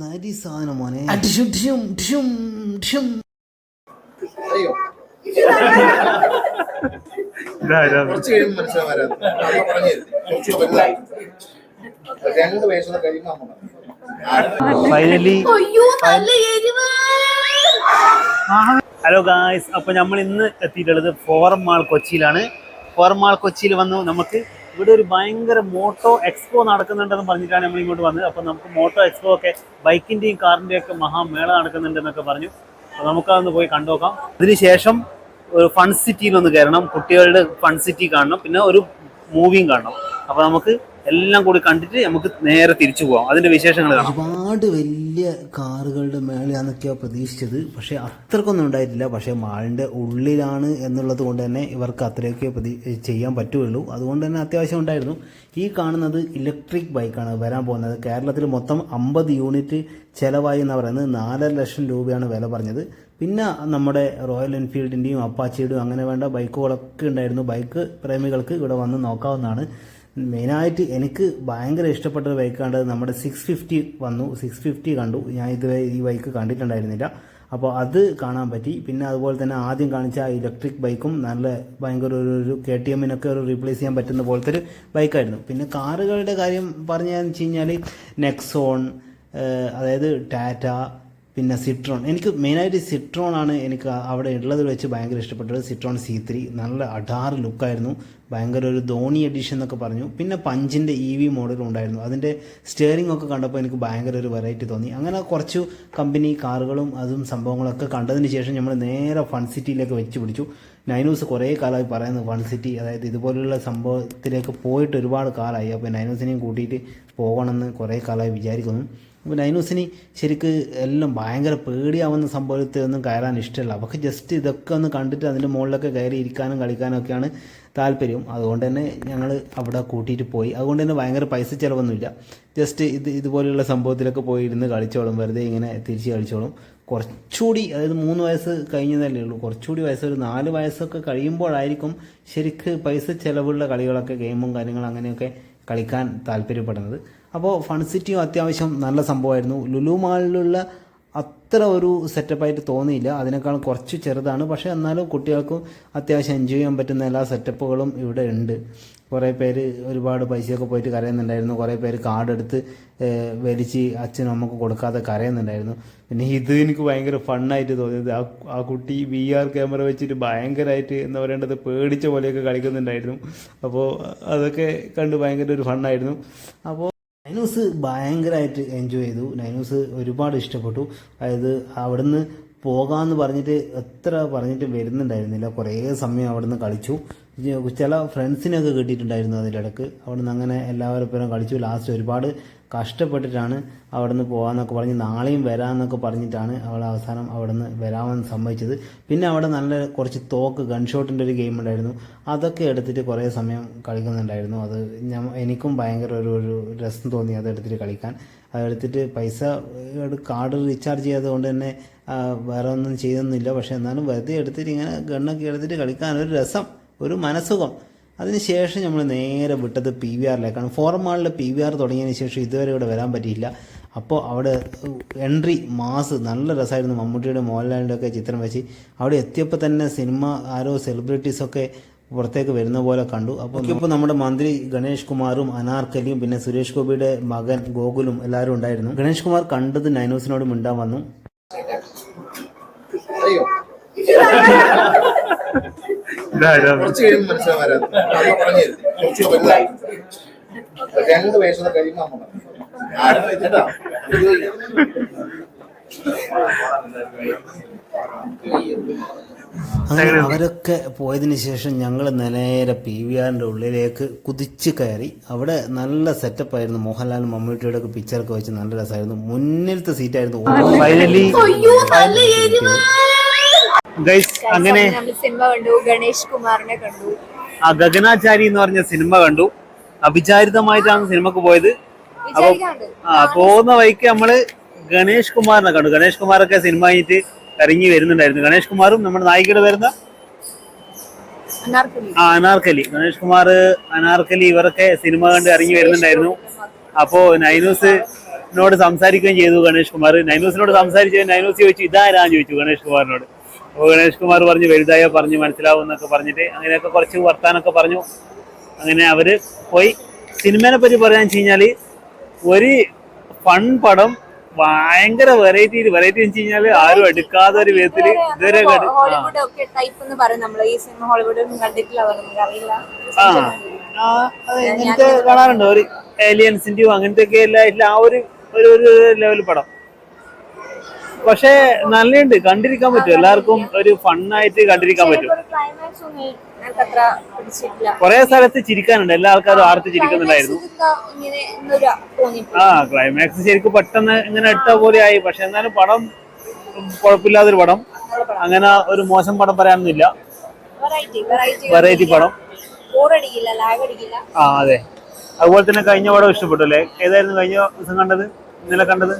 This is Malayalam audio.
നരി സാധനം മോനെ. ടിഷും ടിഷും ടിഷും ടിഷും. അയ്യോ കുറച്ച് കഴിയുമ്പോൾ മനസ്സിലാവാൻ രണ്ട് വയസ്സൊക്കെ കഴിയുമ്പോൾ ഫൈനലി ഹലോ ഗായ്സ്, അപ്പോൾ നമ്മൾ ഇന്ന് എത്തിയിട്ടുള്ളത് ഫോറം മാൾ കൊച്ചിയിലാണ്. ഫോറം മാൾ കൊച്ചിയിൽ വന്നു. നമുക്ക് ഇവിടെ ഒരു ഭയങ്കര മോട്ടോ എക്സ്പോ നടക്കുന്നുണ്ടെന്ന് പറഞ്ഞിട്ടാണ് നമ്മൾ ഇങ്ങോട്ട് വന്നത്. അപ്പോൾ നമുക്ക് മോട്ടോ എക്സ്പോ ഒക്കെ ബൈക്കിൻ്റെയും കാറിൻ്റെയും ഒക്കെ മഹാമേള നടക്കുന്നുണ്ടെന്നൊക്കെ പറഞ്ഞു. അപ്പോൾ നമുക്കതൊന്ന് പോയി കണ്ടുനോക്കാം. അതിനുശേഷം ഒരു ഫൺ സിറ്റിയിലൊന്ന് കയറണം, കുട്ടികളുടെ ഫൺ സിറ്റി കാണണം, പിന്നെ ഒരു മൂവിയും കാണണം. അപ്പോൾ നമുക്ക് എല്ലാം കൂടി കണ്ടിട്ട് നമുക്ക് നേരെ തിരിച്ചു പോകാം. അതിന്റെ വിശേഷങ്ങൾ കാണാം. ഒരുപാട് വലിയ കാറുകളുടെ മേളയാന്നൊക്കെയാണ് പ്രതീക്ഷിച്ചത്, പക്ഷേ അത്രക്കൊന്നും ഉണ്ടായിട്ടില്ല. പക്ഷേ മാളിൻ്റെ ഉള്ളിലാണ് എന്നുള്ളത് കൊണ്ട് തന്നെ ഇവർക്ക് അത്രയൊക്കെ ചെയ്യാൻ പറ്റുകയുള്ളൂ. അതുകൊണ്ട് തന്നെ അത്യാവശ്യം ഉണ്ടായിരുന്നു. ഈ കാണുന്നത് ഇലക്ട്രിക് ബൈക്കാണ് വരാൻ പോകുന്നത്. കേരളത്തിൽ മൊത്തം 50 യൂണിറ്റ് ചിലവായി എന്ന് പറയുന്നത് 4 ലക്ഷം രൂപയാണ് വില പറഞ്ഞത്. പിന്നെ നമ്മുടെ റോയൽ എൻഫീൽഡിൻ്റെയും അപ്പാച്ചിയുടെയും അങ്ങനെ വേണ്ട ബൈക്കുകളൊക്കെ ഉണ്ടായിരുന്നു. ബൈക്ക് പ്രേമികൾക്ക് ഇവിടെ വന്ന് നോക്കാവുന്നതാണ്. മെയിനായിട്ട് എനിക്ക് ഭയങ്കര ഇഷ്ടപ്പെട്ട ഒരു ബൈക്ക് കണ്ടത് നമ്മുടെ 650 വന്നു. 650 കണ്ടു. ഞാൻ ഇതുവരെ ഈ ബൈക്ക് കണ്ടിട്ടുണ്ടായിരുന്നില്ല. അപ്പോൾ അത് കാണാൻ പറ്റി. പിന്നെ അതുപോലെ തന്നെ ആദ്യം കാണിച്ച ഇലക്ട്രിക് ബൈക്കും നല്ല ഭയങ്കര ഒരു KTM ഒരു റീപ്ലേസ് ചെയ്യാൻ പറ്റുന്ന പോലത്തെ ഒരു ബൈക്കായിരുന്നു. പിന്നെ കാറുകളുടെ കാര്യം പറഞ്ഞാന്ന് വെച്ച് കഴിഞ്ഞാൽ നെക്സോൺ, അതായത് ടാറ്റ, പിന്നെ സിട്രോൺ. എനിക്ക് മെയിനായിട്ട് സിട്രോൺ ആണ് എനിക്ക് അവിടെ ഉള്ളത് വെച്ച് ഭയങ്കര ഇഷ്ടപ്പെട്ടത്. സിട്രോൺ C3 നല്ല അഡാറ് ലുക്കായിരുന്നു. ഭയങ്കര ഒരു ധോണി എഡിഷൻ എന്നൊക്കെ പറഞ്ഞു. പിന്നെ പഞ്ചിൻ്റെ EV മോഡലും ഉണ്ടായിരുന്നു. അതിൻ്റെ സ്റ്റിയറിംഗ് ഒക്കെ കണ്ടപ്പോൾ എനിക്ക് ഭയങ്കര ഒരു വെറൈറ്റി തോന്നി. അങ്ങനെ കുറച്ച് കമ്പനി കാറുകളും അതും സംഭവങ്ങളൊക്കെ കണ്ടതിന് ശേഷം നമ്മൾ നേരെ ഫൺ സിറ്റിയിലേക്ക് വെച്ച് പിടിച്ചു. നൈനൂസ് കുറേ കാലമായി പറയുന്നു ഫൺ സിറ്റി, അതായത് ഇതുപോലുള്ള സംഭവത്തിലേക്ക് പോയിട്ട് ഒരുപാട് കാലമായി. അപ്പോൾ നൈനൂസിനെയും കൂട്ടിയിട്ട് പോകണമെന്ന് കുറേ കാലമായി വിചാരിക്കുന്നു. അപ്പോൾ നൈനൂസിന് ശരിക്ക് എല്ലാം ഭയങ്കര പേടിയാവുന്ന സംഭവത്തിലൊന്നും കയറാൻ ഇഷ്ടമല്ല. അവർക്ക് ജസ്റ്റ് ഇതൊക്കെ ഒന്ന് കണ്ടിട്ട് അതിൻ്റെ മുകളിലൊക്കെ കയറി ഇരിക്കാനും കളിക്കാനും ഒക്കെയാണ് താല്പര്യം. അതുകൊണ്ട് തന്നെ ഞങ്ങൾ അവിടെ കൂട്ടിയിട്ട് പോയി. അതുകൊണ്ട് തന്നെ ഭയങ്കര പൈസ ചിലവൊന്നുമില്ല. ജസ്റ്റ് ഇതുപോലെയുള്ള സംഭവത്തിലൊക്കെ പോയി ഇരുന്ന് കളിച്ചോളും, വെറുതെ ഇങ്ങനെ തിരിച്ച് കളിച്ചോളും. കുറച്ചുകൂടി, അതായത് 3 വയസ്സ് കഴിഞ്ഞതല്ലേ ഉള്ളൂ, കുറച്ചുകൂടി വയസ്സ് ഒരു 4 വയസ്സൊക്കെ കഴിയുമ്പോഴായിരിക്കും ശരിക്ക് പൈസ ചിലവുള്ള കളികളൊക്കെ, ഗെയിമും കാര്യങ്ങളും അങ്ങനെയൊക്കെ കളിക്കാൻ താല്പര്യപ്പെടുന്നത്. അപ്പോൾ ഫൺ സിറ്റിയും അത്യാവശ്യം നല്ല സംഭവമായിരുന്നു. ലുലു മാളിലുള്ള അത്ര ഒരു സെറ്റപ്പായിട്ട് തോന്നിയില്ല, അതിനേക്കാൾ കുറച്ച് ചെറുതാണ്. പക്ഷേ എന്നാലും കുട്ടികൾക്കും അത്യാവശ്യം എൻജോയ് ചെയ്യാൻ പറ്റുന്ന എല്ലാ സെറ്റപ്പുകളും ഇവിടെ ഉണ്ട്. കുറേ പേര് ഒരുപാട് പൈസയൊക്കെ പോയിട്ട് കരയുന്നുണ്ടായിരുന്നു. കുറേ പേര് കാർഡെടുത്ത് വലിച്ച് അച്ഛനും അമ്മക്ക് കൊടുക്കാതെ കരയുന്നുണ്ടായിരുന്നു. പിന്നെ ഇത് എനിക്ക് ഭയങ്കര ഫണ്ണായിട്ട് തോന്നിയത്, ആ കുട്ടി VR ക്യാമറ വെച്ചിട്ട് ഭയങ്കരമായിട്ട് എന്താ പറയേണ്ടത് പേടിച്ച പോലെയൊക്കെ കളിക്കുന്നുണ്ടായിരുന്നു. അപ്പോൾ അതൊക്കെ കണ്ട് ഭയങ്കര ഒരു ഫണ്ണായിരുന്നു. അപ്പോൾ നൈനൂസ് ഭയങ്കരമായിട്ട് എൻജോയ് ചെയ്തു. നൈനൂസ് ഒരുപാട് ഇഷ്ടപ്പെട്ടു. അതായത് അവിടുന്ന് പോകാമെന്ന് പറഞ്ഞിട്ട് എത്ര പറഞ്ഞിട്ട് വരുന്നുണ്ടായിരുന്നില്ല. കുറേ സമയം അവിടുന്ന് കളിച്ചു. ചില ഫ്രണ്ട്സിനൊക്കെ കിട്ടിയിട്ടുണ്ടായിരുന്നു അതിലിടക്ക്. അവിടുന്ന് അങ്ങനെ എല്ലാവരും പേരും കളിച്ചു. ലാസ്റ്റ് ഒരുപാട് കഷ്ടപ്പെട്ടിട്ടാണ് അവിടുന്ന് പോകാമെന്നൊക്കെ പറഞ്ഞ് നാളെയും വരാമെന്നൊക്കെ പറഞ്ഞിട്ടാണ് അവൾ അവസാനം അവിടുന്ന് വരാമെന്ന് സമ്മതിച്ചത്. പിന്നെ അവിടെ നല്ല കുറച്ച് ഗൺഷോട്ടിൻ്റെ ഒരു ഗെയിം ഉണ്ടായിരുന്നു. അതൊക്കെ എടുത്തിട്ട് കുറേ സമയം കളിക്കുന്നുണ്ടായിരുന്നു. അത് എനിക്കും ഭയങ്കര ഒരു രസം തോന്നി അതെടുത്തിട്ട് കളിക്കാൻ. അതെടുത്തിട്ട് പൈസ കാർഡ് റീചാർജ് ചെയ്യാത്തത് കൊണ്ട് തന്നെ വേറെ ഒന്നും ചെയ്തൊന്നുമില്ല. പക്ഷേ എന്നാലും വെറുതെ എടുത്തിട്ട് ഇങ്ങനെ ഗണ്ണൊക്കെ എടുത്തിട്ട് കളിക്കാനൊരു രസം, ഒരു മനസ്സുഖം. അതിനുശേഷം നമ്മൾ നേരെ വിട്ടത് PVRലേക്കാണ്. ഫോറം മാളിലെ PVR തുടങ്ങിയതിന് ശേഷം ഇതുവരെ ഇവിടെ വരാൻ പറ്റിയില്ല. അപ്പോൾ അവിടെ എൻട്രി മാസ് നല്ല രസമായിരുന്നു. മമ്മൂട്ടിയുടെ മോഹൻലാലിൻ്റെ ഒക്കെ ചിത്രം വെച്ച് അവിടെ എത്തിയപ്പോൾ തന്നെ സിനിമ ആരോ സെലിബ്രിറ്റീസൊക്കെ പുറത്തേക്ക് വരുന്ന പോലെ കണ്ടു. അപ്പോൾ ഇപ്പോൾ നമ്മുടെ മന്ത്രി ഗണേഷ് കുമാറും അനാർക്കലിയും പിന്നെ സുരേഷ് ഗോപിയുടെ മകൻ ഗോകുലും എല്ലാവരും ഉണ്ടായിരുന്നു. ഗണേഷ് കുമാർ കണ്ടത് നൈനൂസിനോട് മിണ്ടാൻ വന്നു. കുറച്ച് കഴിയുമ്പോൾ മനസ്സിലാവാൻ രണ്ട് വയസ്സൊക്കെ കഴിയുമ്പോൾ അങ്ങനെ അവരൊക്കെ പോയതിന് ശേഷം ഞങ്ങൾ നേരെ PVRൻ്റെ ഉള്ളിലേക്ക് കുതിച്ച് കയറി. അവിടെ നല്ല സെറ്റപ്പായിരുന്നു. മോഹൻലാലും മമ്മൂട്ടിയുടെ ഒക്കെ പിക്ചറൊക്കെ വെച്ച് നല്ല രസമായിരുന്നു. മുന്നിലത്തെ സീറ്റായിരുന്നു. ഫൈനലി അങ്ങനെ സിനിമ കണ്ടു, ഗണേഷ് കുമാറിനെ കണ്ടു, ഗഗനാചാരി എന്ന് പറഞ്ഞ സിനിമ കണ്ടു. അവിചാരിതമായിട്ടാണ് സിനിമക്ക് പോയത്. അപ്പൊ പോകുന്ന വഴിക്ക് നമ്മള് ഗണേഷ് കുമാറിനെ കണ്ടു. ഗണേഷ് കുമാറൊക്കെ സിനിമ കഴിഞ്ഞിട്ട് ഇറങ്ങി വരുന്നുണ്ടായിരുന്നു. ഗണേഷ് കുമാറും നമ്മുടെ നായികയുടെ വരുന്ന അനാർക്കലി, ഗണേഷ് കുമാർ, അനാർക്കലി ഇവരൊക്കെ സിനിമ കണ്ട് ഇറങ്ങി വരുന്നുണ്ടായിരുന്നു. അപ്പോൾ നൈനൂസ് എന്നോട് സംസാരിക്കുകയും ചെയ്തു ഗണേഷ് കുമാർ. നൈനൂസിനോട് സംസാരിച്ചു. നൈനൂസ് ചോദിച്ചു ഇതാരാന്ന് ചോദിച്ചു ഗണേഷ് കുമാറിനോട്. അപ്പോൾ ഗണേഷ് കുമാർ പറഞ്ഞു വലുതായോ പറഞ്ഞു മനസ്സിലാവും എന്നൊക്കെ പറഞ്ഞിട്ട് അങ്ങനെയൊക്കെ കുറച്ച് വർത്താനൊക്കെ പറഞ്ഞു. അങ്ങനെ അവര് പോയി. സിനിമേനെ പറ്റി പറയാന്ന് വെച്ച് കഴിഞ്ഞാല് ഒരു ഫൺ പടം, ഭയങ്കര വെറൈറ്റി എന്ന് വെച്ച് കഴിഞ്ഞാല് ആരും എടുക്കാത്ത ഒരു വിധത്തില് ഇതുവരെ ഹോളിവുഡ് ഒക്കെ ടൈപ്പ് എന്ന് പറയും നമ്മള്. ഈ സിനിമ ഹോളിവുഡ് ഒന്നും കണ്ടിട്ടില്ല, നമുക്ക് അറിയില്ല. ഇങ്ങനത്തെ കാണാറുണ്ടോ ഒരു ഏലിയൻസിന്റെയോ അങ്ങനത്തെ ഒക്കെ എല്ലാം ആ ഒരു ലെവൽ പടം. പക്ഷെ നല്ലുണ്ട്, കണ്ടിരിക്കാൻ പറ്റും. എല്ലാവർക്കും ഒരു ഫണ്ണായിട്ട് കണ്ടിരിക്കാൻ പറ്റും. ക്ലൈമാക്സ് ഒന്നും എനിക്ക് അത്ര പിടിച്ചിട്ടില്ല. കുറെ സ്ഥലത്ത് ചിരിക്കാനുണ്ട്, എല്ലാ ആൾക്കാരും ആർത്ത് ചിരിക്കുന്നുണ്ടായിരുന്നു. ക്ലൈമാക്സ് ശരിക്കും പെട്ടെന്ന് ഇങ്ങനെ ഇട്ട പോലെ ആയി. പക്ഷെ എന്നാലും പടം കുഴപ്പമില്ലാത്തൊരു പടം. അങ്ങനെ ഒരു മോശം പടം പറയാനൊന്നുമില്ല. വെറൈറ്റി പടം. അതെ. അതുപോലെ തന്നെ കഴിഞ്ഞ പടം ഇഷ്ടപ്പെട്ടു അല്ലേ? ഏതായിരുന്നു കഴിഞ്ഞ ദിവസം കണ്ടത്, ഇന്നലെ കണ്ടത്?